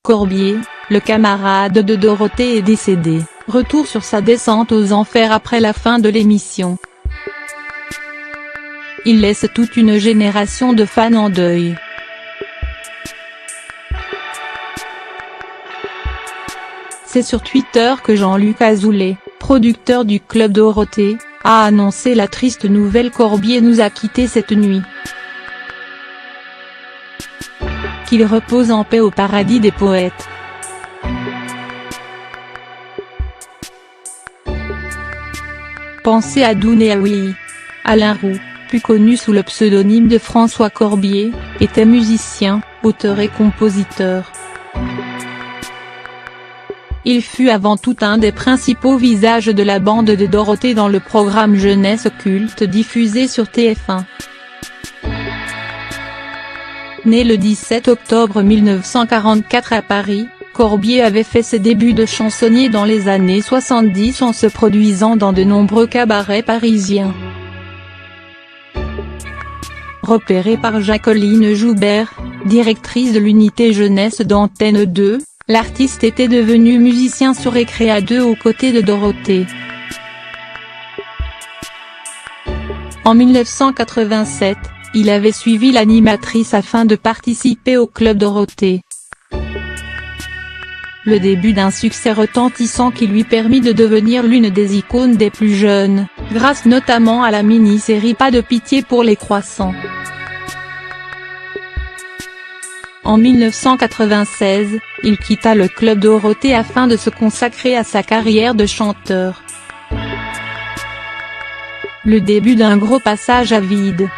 Corbier, le camarade de Dorothée est décédé, retour sur sa descente aux enfers après la fin de l'émission. Il laisse toute une génération de fans en deuil. C'est sur Twitter que Jean-Luc Azoulay, producteur du Club Dorothée, a annoncé la triste nouvelle: Corbier nous a quittés cette nuit. Qu'il repose en paix au paradis des poètes. Pensez à Dounéaoui. Alain Roux, plus connu sous le pseudonyme de François Corbier, était musicien, auteur et compositeur. Il fut avant tout un des principaux visages de la bande de Dorothée dans le programme Jeunesse Culte diffusé sur TF1. Né le 17 octobre 1944 à Paris, Corbier avait fait ses débuts de chansonnier dans les années 70 en se produisant dans de nombreux cabarets parisiens. Repéré par Jacqueline Joubert, directrice de l'unité jeunesse d'Antenne 2, l'artiste était devenu musicien sur Récréa 2 aux côtés de Dorothée. En 1987, il avait suivi l'animatrice afin de participer au Club Dorothée. Le début d'un succès retentissant qui lui permit de devenir l'une des icônes des plus jeunes, grâce notamment à la mini-série Pas de pitié pour les croissants. En 1996, il quitta le Club Dorothée afin de se consacrer à sa carrière de chanteur. Le début d'un gros passage à vide.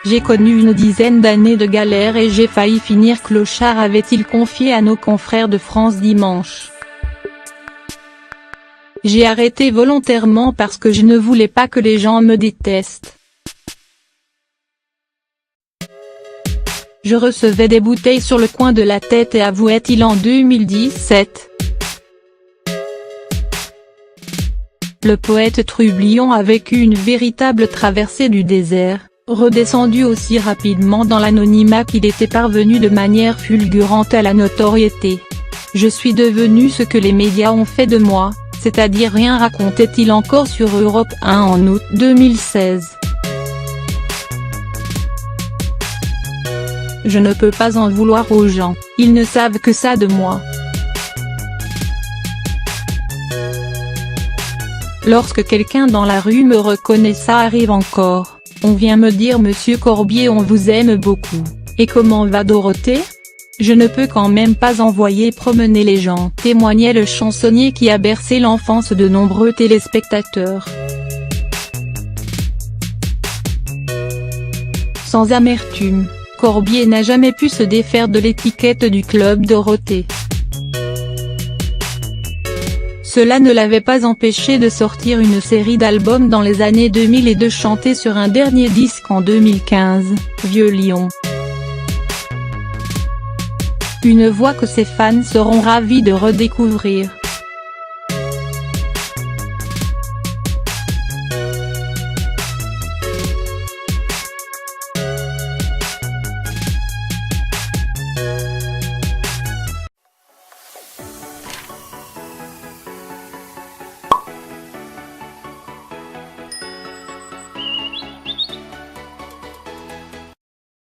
J'ai connu une dizaine d'années de galère et j'ai failli finir clochard, avait-il confié à nos confrères de France Dimanche. J'ai arrêté volontairement parce que je ne voulais pas que les gens me détestent. Je recevais des bouteilles sur le coin de la tête, et avouait-il en 2017. Le poète trublion a vécu une véritable traversée du désert, redescendu aussi rapidement dans l'anonymat qu'il était parvenu de manière fulgurante à la notoriété. Je suis devenu ce que les médias ont fait de moi, c'est-à-dire rien, racontait-il encore sur Europe 1 en août 2016. Je ne peux pas en vouloir aux gens, ils ne savent que ça de moi. Lorsque quelqu'un dans la rue me reconnaît, ça arrive encore. On vient me dire: Monsieur Corbier, on vous aime beaucoup, et comment va Dorothée ? Je ne peux quand même pas envoyer promener les gens, témoignait le chansonnier qui a bercé l'enfance de nombreux téléspectateurs. Sans amertume, Corbier n'a jamais pu se défaire de l'étiquette du Club Dorothée. Cela ne l'avait pas empêché de sortir une série d'albums dans les années 2000 et de chanter sur un dernier disque en 2015, Vieux Lion. Une voix que ses fans seront ravis de redécouvrir.